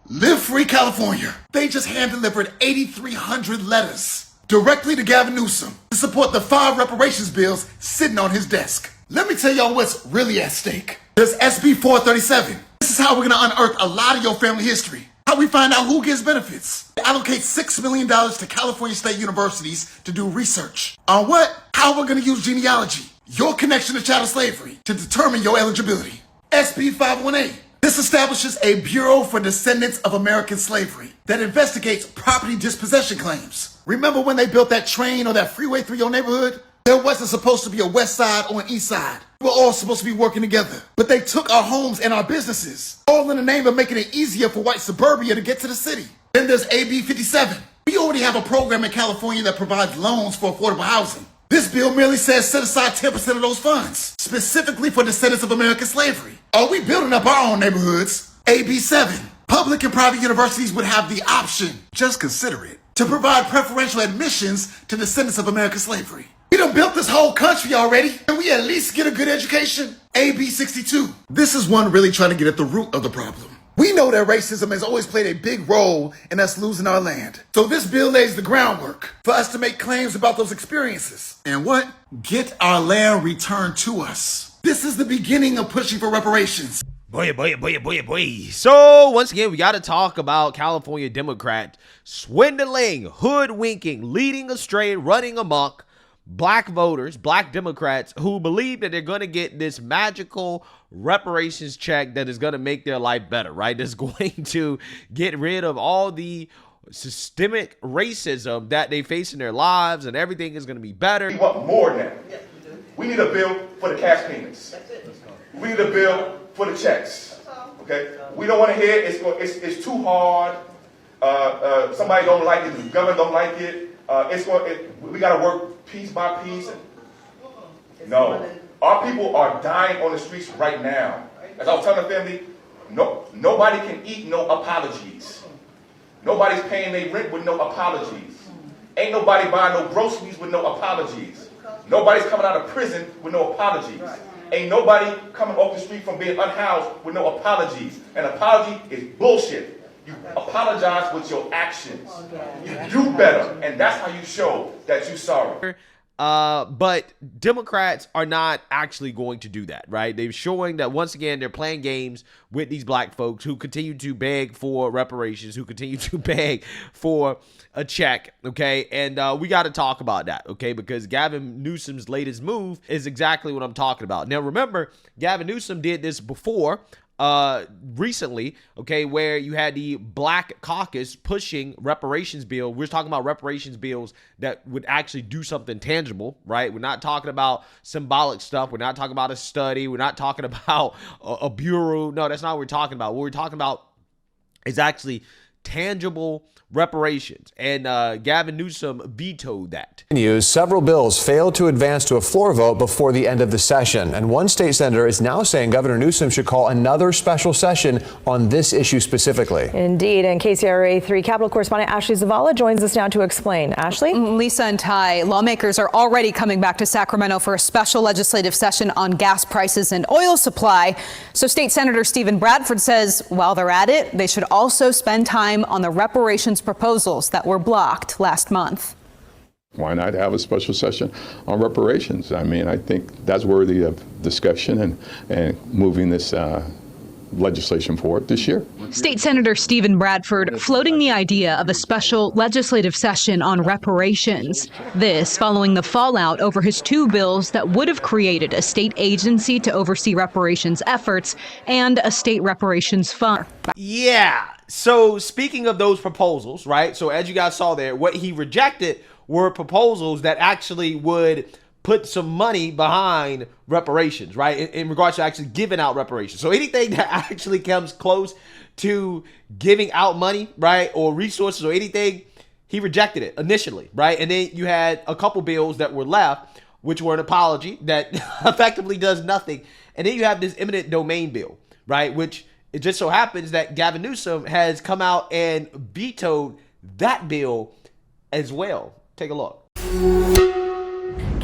Live Free California. They just hand-delivered 8,300 letters directly to Gavin Newsom to support the 5 reparations bills sitting on his desk. Let me tell y'all what's really at stake. There's SB 437. This is how we're gonna unearth a lot of your family history. How we find out who gets benefits. Allocate $6 million to California state universities to do research. On what? How we're gonna use genealogy, your connection to chattel slavery, to determine your eligibility. SB 518. This establishes a Bureau for Descendants of American Slavery that investigates property dispossession claims. Remember when they built that train or that freeway through your neighborhood? There wasn't supposed to be a west side or an east side. We were all supposed to be working together. But they took our homes and our businesses, all in the name of making it easier for white suburbia to get to the city. Then there's AB 57. We already have a program in California that provides loans for affordable housing. This bill merely says set aside 10% of those funds, specifically for descendants of American slavery. Are we building up our own neighborhoods? AB 7. Public and private universities would have the option, just consider it, to provide preferential admissions to descendants of American slavery. We done built this whole country already. Can we at least get a good education? AB 62. This is one really trying to get at the root of the problem. We know that racism has always played a big role in us losing our land. So this bill lays the groundwork for us to make claims about those experiences. And what? Get our land returned to us. This is the beginning of pushing for reparations. Boy. So once again, we got to talk about California Democrat swindling, hoodwinking, leading astray, running amok black voters, black Democrats who believe that they're going to get this magical reparations check that is going to make their life better, right? That's going to get rid of all the systemic racism that they face in their lives, and everything is going to be better. We want more than that. We need a bill for the cash payments. We need a bill for the checks. Okay? We don't want to hear it's too hard. Somebody don't like it. The government don't like it. We got to work piece by piece. No. Our people are dying on the streets right now. As I was telling the family, nobody can eat no apologies. Nobody's paying their rent with no apologies. Ain't nobody buying no groceries with no apologies. Nobody's coming out of prison with no apologies. Ain't nobody coming off the street from being unhoused with no apologies. An apology is bullshit. You apologize with your actions. You do better, and that's how you show that you're sorry. But Democrats are not actually going to do that, right? They're showing that once again, they're playing games with these black folks who continue to beg for reparations, who continue to beg for a check, okay? And we got to talk about that, okay? Because Gavin Newsom's latest move is exactly what I'm talking about. Now, remember, Gavin Newsom did this before, recently, okay, where you had the Black Caucus pushing reparations bill. We're talking about reparations bills that would actually do something tangible, right? We're not talking about symbolic stuff. We're not talking about a study. We're not talking about a bureau. No, that's not what we're talking about. What we're talking about is actually tangible reparations, and Gavin Newsom vetoed that. Several bills failed to advance to a floor vote before the end of the session, and one state senator is now saying Governor Newsom should call another special session on this issue specifically. Indeed, and KCRA 3 Capitol correspondent Ashley Zavala joins us now to explain. Ashley? Lisa and Ty, lawmakers are already coming back to Sacramento for a special legislative session on gas prices and oil supply. So State Senator Stephen Bradford says while they're at it, they should also spend time on the reparations proposals that were blocked last month. Why not have a special session on reparations? I mean, I think that's worthy of discussion and moving this legislation forward this year. State Senator Stephen Bradford floating the idea of a special legislative session on reparations. This following the fallout over his 2 bills that would have created a state agency to oversee reparations efforts and a state reparations fund. Yeah. So speaking of those proposals, right? So as you guys saw there, what he rejected were proposals that actually would put some money behind reparations, right? In regards to actually giving out reparations. So anything that actually comes close to giving out money, right? Or resources or anything, he rejected it initially, right? And then you had a couple bills that were left, which were an apology that effectively does nothing. And then you have this eminent domain bill, right? Which it just so happens that Gavin Newsom has come out and vetoed that bill as well. Take a look.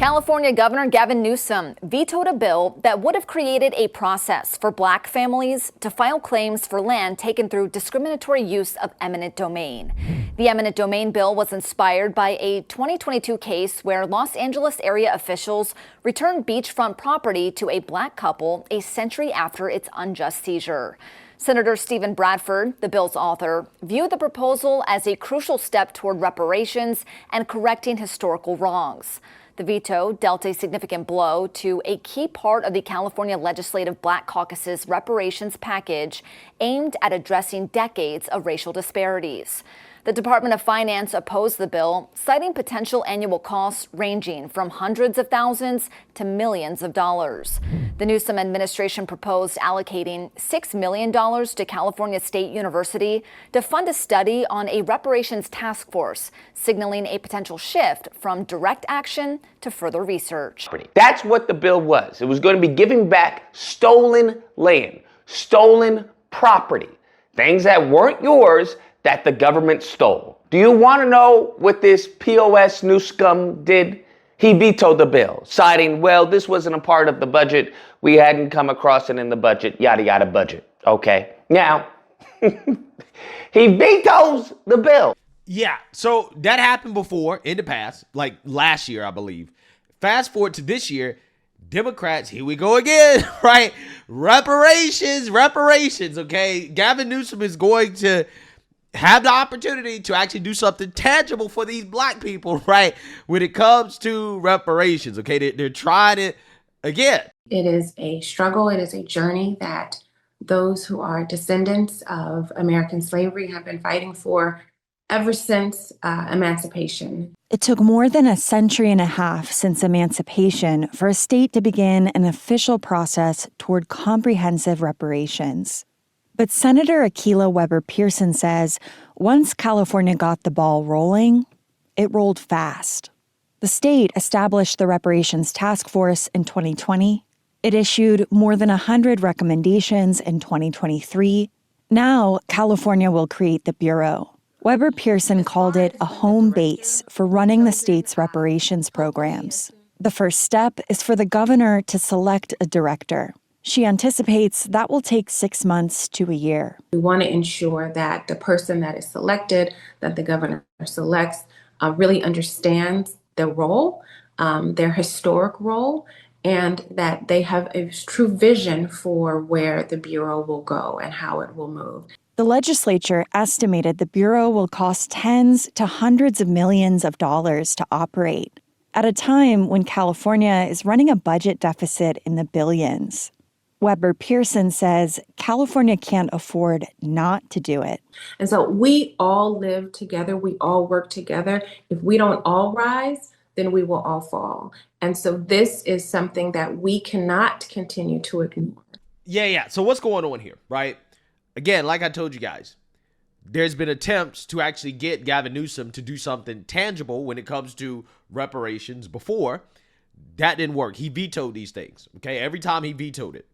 California Governor Gavin Newsom vetoed a bill that would have created a process for Black families to file claims for land taken through discriminatory use of eminent domain. The eminent domain bill was inspired by a 2022 case where Los Angeles area officials returned beachfront property to a Black couple a century after its unjust seizure. Senator Stephen Bradford, the bill's author, viewed the proposal as a crucial step toward reparations and correcting historical wrongs. The veto dealt a significant blow to a key part of the California Legislative Black Caucus's reparations package aimed at addressing decades of racial disparities. The Department of Finance opposed the bill, citing potential annual costs ranging from hundreds of thousands to millions of dollars. The Newsom administration proposed allocating $6 million to California State University to fund a study on a reparations task force, signaling a potential shift from direct action to further research. That's what the bill was. It was going to be giving back stolen land, stolen property, things that weren't yours that the government stole. Do you want to know what this POS Newsom did? He vetoed the bill, citing, well, this wasn't a part of the budget. We hadn't come across it in the budget, yada, yada budget. Okay. Now, he vetoes the bill. Yeah, so that happened before in the past, like last year, I believe. Fast forward to this year, Democrats, here we go again, right? Reparations, okay? Gavin Newsom is going to have the opportunity to actually do something tangible for these Black people, right? When it comes to reparations, okay? They're trying it again. It is a struggle. It is a journey that those who are descendants of American slavery have been fighting for ever since emancipation. It took more than a century and a half since emancipation for a state to begin an official process toward comprehensive reparations. But Senator Akilah Weber-Pearson says once California got the ball rolling, it rolled fast. The state established the Reparations Task Force in 2020. It issued more than 100 recommendations in 2023. Now, California will create the Bureau. Weber-Pearson called it a home base for running the state's reparations programs. The first step is for the governor to select a director. She anticipates that will take 6 months to a year. We want to ensure that the person that is selected, that the governor selects, really understands their role, their historic role, and that they have a true vision for where the Bureau will go and how it will move. The legislature estimated the Bureau will cost tens to hundreds of millions of dollars to operate, at a time when California is running a budget deficit in the billions. Weber-Pearson says California can't afford not to do it. And so we all live together. We all work together. If we don't all rise, then we will all fall. And so this is something that we cannot continue to ignore. Yeah. So what's going on here, right? Again, like I told you guys, there's been attempts to actually get Gavin Newsom to do something tangible when it comes to reparations before. That didn't work. He vetoed these things, okay? Every time he vetoed it.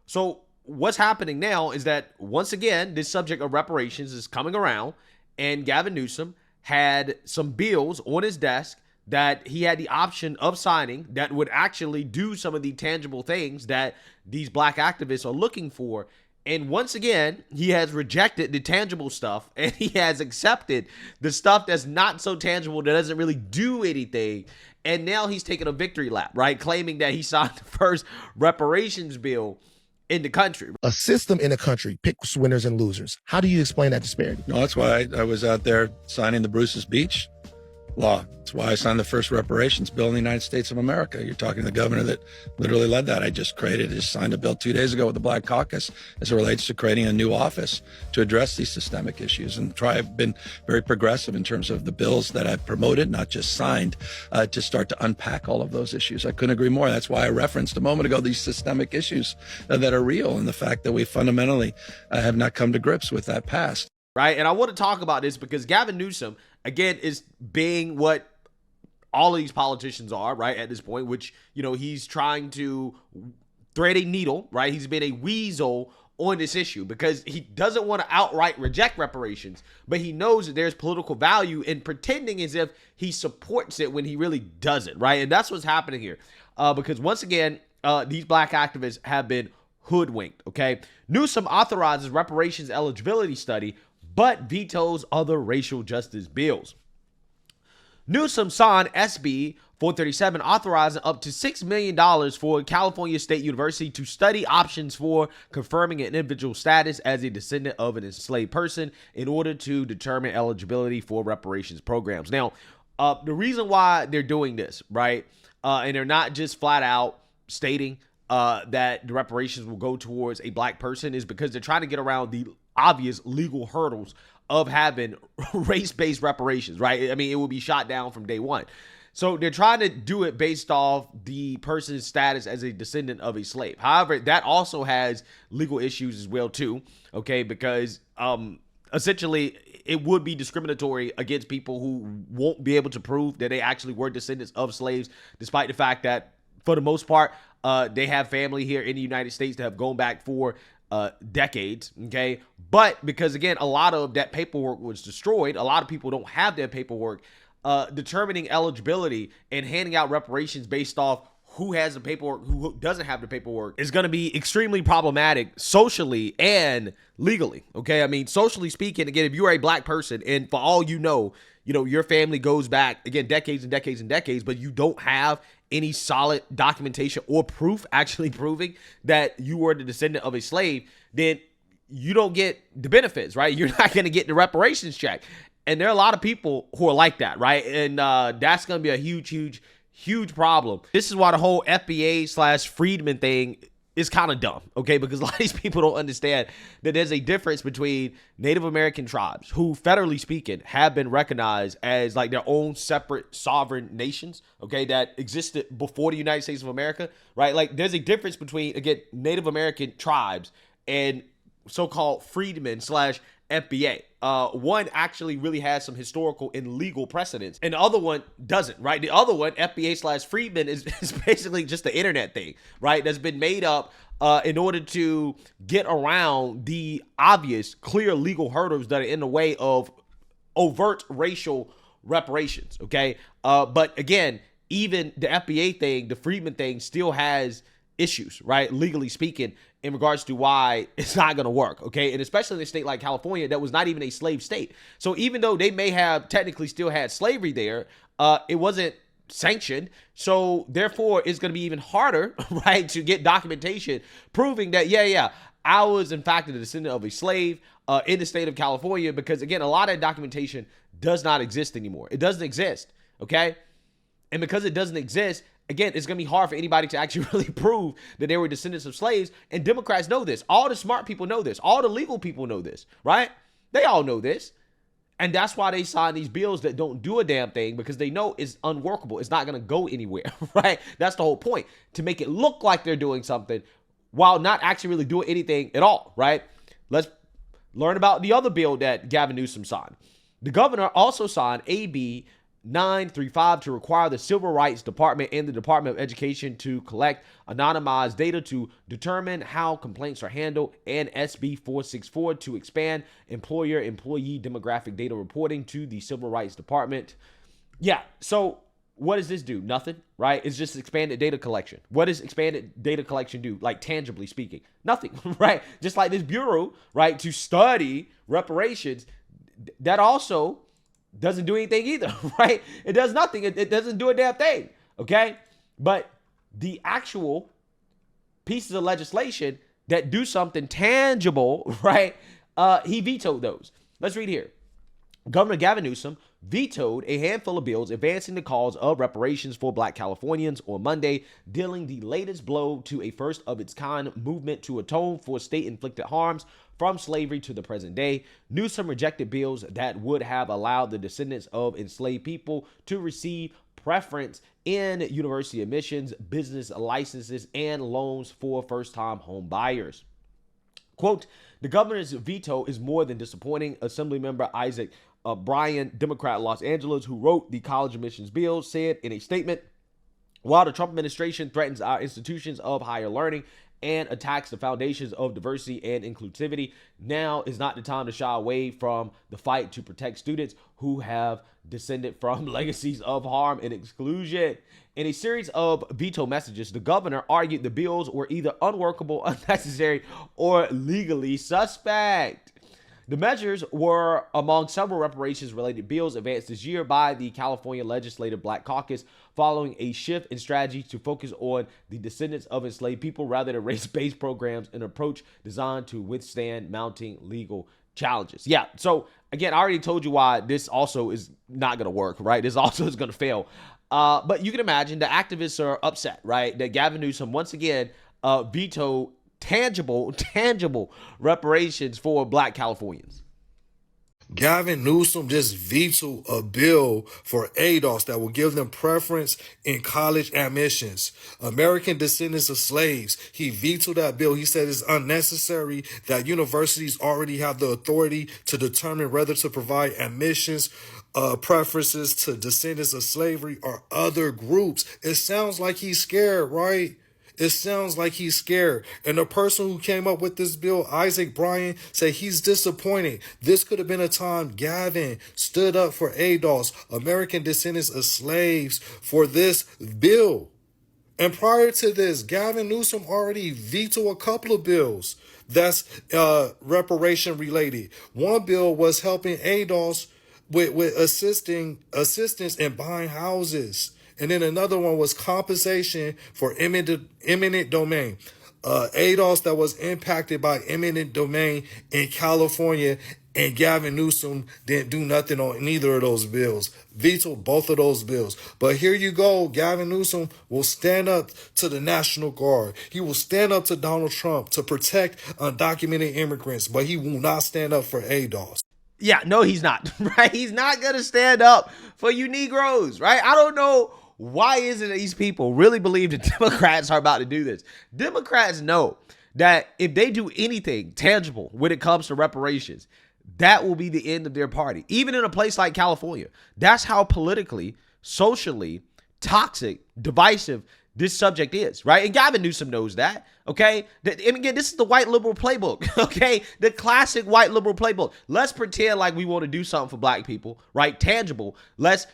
So what's happening now is that, once again, this subject of reparations is coming around, and Gavin Newsom had some bills on his desk that he had the option of signing that would actually do some of the tangible things that these Black activists are looking for. And once again, he has rejected the tangible stuff, and he has accepted the stuff that's not so tangible, that doesn't really do anything. And now he's taking a victory lap, right? Claiming that he signed the first reparations bill in the country. A system in a country picks winners and losers. How do you explain that disparity? No, that's why I was out there signing the Bruce's Beach law. That's why I signed the first reparations bill in the United States of America. You're talking to the governor that literally led that. I just signed a bill 2 days ago with the Black Caucus as it relates to creating a new office to address these systemic issues, and I've been very progressive in terms of the bills that I've promoted, not just signed, to start to unpack all of those issues. I couldn't agree more. That's why I referenced a moment ago these systemic issues that are real, and the fact that we fundamentally have not come to grips with that past. Right. And I want to talk about this because Gavin Newsom, again, is being what all of these politicians are, right, at this point, which, he's trying to thread a needle, right? He's been a weasel on this issue because he doesn't want to outright reject reparations, but he knows that there's political value in pretending as if he supports it when he really doesn't, right? And that's what's happening here. Because once again, these black activists have been hoodwinked, okay? Newsom authorizes reparations eligibility study, but vetoes other racial justice bills. Newsom signed SB 437 authorizing up to $6 million for California State University to study options for confirming an individual status as a descendant of an enslaved person in order to determine eligibility for reparations programs. Now, the reason why they're doing this, right, and they're not just flat out stating that the reparations will go towards a black person is because they're trying to get around the obvious legal hurdles of having race-based reparations, right? I mean, it will be shot down from day one. So they're trying to do it based off the person's status as a descendant of a slave. However, that also has legal issues as well too, okay? Because essentially it would be discriminatory against people who won't be able to prove that they actually were descendants of slaves, despite the fact that for the most part, they have family here in the United States that have gone back for decades, okay? But because, again, a lot of that paperwork was destroyed, a lot of people don't have their paperwork, determining eligibility and handing out reparations based off who has the paperwork, who doesn't have the paperwork is going to be extremely problematic socially and legally, okay? I mean, socially speaking, again, if you are a black person and for all you know, your family goes back, again, decades and decades and decades, but you don't have any solid documentation or proof actually proving that you were the descendant of a slave, then you don't get the benefits, right? You're not going to get the reparations check. And there are a lot of people who are like that, right? And that's going to be a huge problem. This is why the whole FBA/Freedmen thing is kind of dumb, okay? Because a lot of these people don't understand that there's a difference between Native American tribes who, federally speaking, have been recognized as like their own separate sovereign nations, okay, that existed before the United States of America, right? Like there's a difference between, again, Native American tribes and so-called freedmen/FBA. One actually really has some historical and legal precedents, and the other one doesn't, right? The other one, FBA/Freedmen, is basically just the internet thing, right? That's been made up in order to get around the obvious, clear legal hurdles that are in the way of overt racial reparations, okay? But again, even the FBA thing, the Freedmen thing, still has issues, right? Legally speaking, in regards to why it's not going to work, okay? And especially in a state like California that was not even a slave state. So even though they may have technically still had slavery there, it wasn't sanctioned. So therefore, it's going to be even harder, right, to get documentation proving that, I was in fact a descendant of a slave in the state of California, because again, a lot of that documentation does not exist anymore. It doesn't exist, okay? And because it doesn't exist, again, it's going to be hard for anybody to actually really prove that they were descendants of slaves. And Democrats know this. All the smart people know this. All the legal people know this, right? They all know this. And that's why they sign these bills that don't do a damn thing, because they know it's unworkable. It's not going to go anywhere, right? That's the whole point, to make it look like they're doing something while not actually really doing anything at all, right? Let's learn about the other bill that Gavin Newsom signed. The governor also signed AB 935 to require the Civil Rights Department and the Department of Education to collect anonymized data to determine how complaints are handled, and SB 464 to expand employer-employee demographic data reporting to the Civil Rights Department. Yeah, so what does this do? Nothing, right? It's just expanded data collection. What does expanded data collection do, like tangibly speaking? Nothing, right? Just like this bureau, right, to study reparations, that also doesn't do anything either, right? It does nothing. It doesn't do a damn thing, okay? But the actual pieces of legislation that do something tangible, right, he vetoed those. Let's read here. Governor Gavin Newsom vetoed a handful of bills advancing the cause of reparations for Black Californians on Monday, dealing the latest blow to a first-of-its-kind movement to atone for state-inflicted harms from slavery to the present day. Newsom rejected bills that would have allowed the descendants of enslaved people to receive preference in university admissions, business licenses, and loans for first-time home buyers. Quote, the governor's veto is more than disappointing. Assemblymember Isaac Bryan, Democrat, Los Angeles, who wrote the college admissions bill, said in a statement, while the Trump administration threatens our institutions of higher learning and attacks the foundations of diversity and inclusivity. Now is not the time to shy away from the fight to protect students who have descended from legacies of harm and exclusion. In a series of veto messages, the governor argued the bills were either unworkable, unnecessary, or legally suspect. The measures were among several reparations-related bills advanced this year by the California Legislative Black Caucus, following a shift in strategy to focus on the descendants of enslaved people rather than race-based programs, an approach designed to withstand mounting legal challenges. Yeah, so again, I already told you why this also is not going to work, right? This also is going to fail. But you can imagine the activists are upset, right? That Gavin Newsom, once again, vetoed tangible reparations for Black Californians. Gavin Newsom just vetoed a bill for ADOS that will give them preference in college admissions. American descendants of slaves. He vetoed that bill. He said it's unnecessary, that universities already have the authority to determine whether to provide admissions preferences to descendants of slavery or other groups. It sounds like he's scared, right? It sounds like he's scared. And the person who came up with this bill, Isaac Bryan, said he's disappointed. This could have been a time Gavin stood up for ADOS, American descendants of slaves, for this bill. And prior to this, Gavin Newsom already vetoed a couple of bills that's reparation related. One bill was helping ADOS with assistance in buying houses. And then another one was compensation for eminent domain. ADOS that was impacted by eminent domain in California, and Gavin Newsom didn't do nothing on neither of those bills. Vetoed both of those bills. But here you go. Gavin Newsom will stand up to the National Guard. He will stand up to Donald Trump to protect undocumented immigrants, but he will not stand up for ADOS. Yeah, no, he's not, right? He's not going to stand up for you Negroes, right? I don't know why is it that these people really believe that Democrats are about to do this. Democrats know that if they do anything tangible when it comes to reparations, that will be the end of their party. Even in a place like California, that's how politically, socially, toxic, divisive this subject is, right? And Gavin Newsom knows that, okay? And again, this is the white liberal playbook, okay? The classic white liberal playbook. Let's pretend like we want to do something for Black people, right? Tangible. Let's,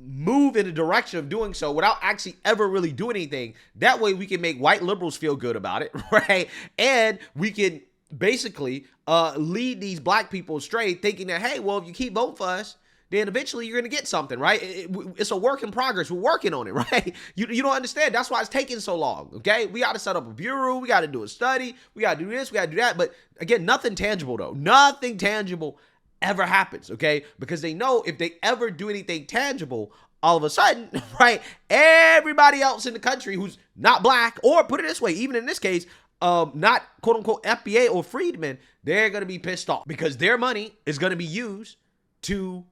move in the direction of doing so without actually ever really doing anything. That way we can make white liberals feel good about it, right? And we can basically lead these Black people astray, thinking that, hey, well, if you keep voting for us, then eventually you're going to get something, right? It's a work in progress. We're working on it, right? You don't understand. That's why it's taking so long, okay? We got to set up a bureau. We got to do a study. We got to do this. We got to do that. But again, nothing tangible, though. Nothing tangible ever happens, okay? Because they know if they ever do anything tangible, all of a sudden, right, everybody else in the country who's not Black, or put it this way, even in this case, not quote unquote FBA or freedmen, they're going to be pissed off because their money is going to be used to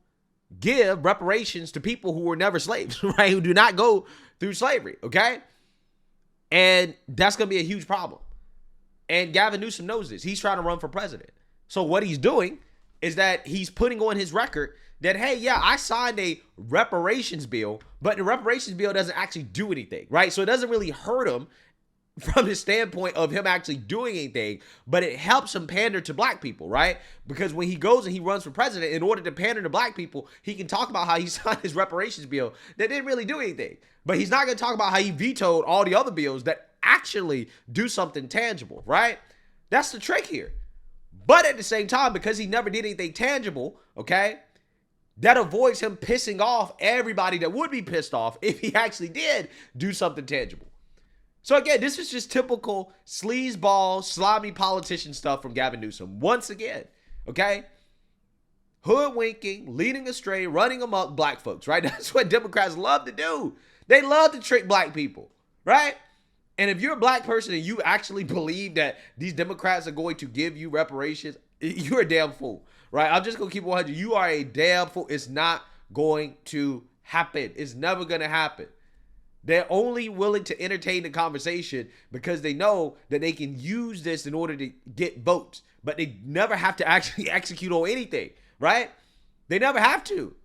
give reparations to people who were never slaves, right? Who do not go through slavery, okay? And that's going to be a huge problem. And Gavin Newsom knows this. He's trying to run for president. So what he's doing is that he's putting on his record that, hey, yeah, I signed a reparations bill, but the reparations bill doesn't actually do anything, right? So it doesn't really hurt him from the standpoint of him actually doing anything, but it helps him pander to Black people, right? Because when he goes and he runs for president, in order to pander to Black people, he can talk about how he signed his reparations bill that didn't really do anything. But he's not going to talk about how he vetoed all the other bills that actually do something tangible, right? That's the trick here. But at the same time, because he never did anything tangible, okay, that avoids him pissing off everybody that would be pissed off if he actually did do something tangible. So again, this is just typical sleazeball, slimy politician stuff from Gavin Newsom. Once again, okay? Hoodwinking, leading astray, running amok Black folks, right? That's what Democrats love to do. They love to trick Black people, right? And if you're a Black person and you actually believe that these Democrats are going to give you reparations, you're a damn fool, right? I'm just going to keep it 100. You are a damn fool. It's not going to happen. It's never going to happen. They're only willing to entertain the conversation because they know that they can use this in order to get votes, but they never have to actually execute on anything, right? They never have to.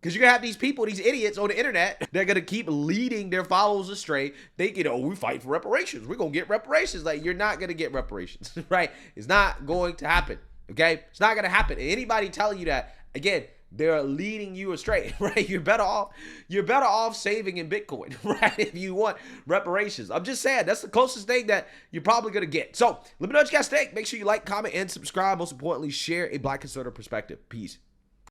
Because you're going to have these people, these idiots on the internet, they're going to keep leading their followers astray, thinking, oh, we fight for reparations. We're going to get reparations. Like, you're not going to get reparations, right? It's not going to happen, okay? It's not going to happen. And anybody telling you that, again, they're leading you astray, right? You're better off saving in Bitcoin, right? If you want reparations. I'm just saying, that's the closest thing that you're probably going to get. So let me know what you guys think. Make sure you like, comment, and subscribe. Most importantly, share a Black conservative perspective. Peace.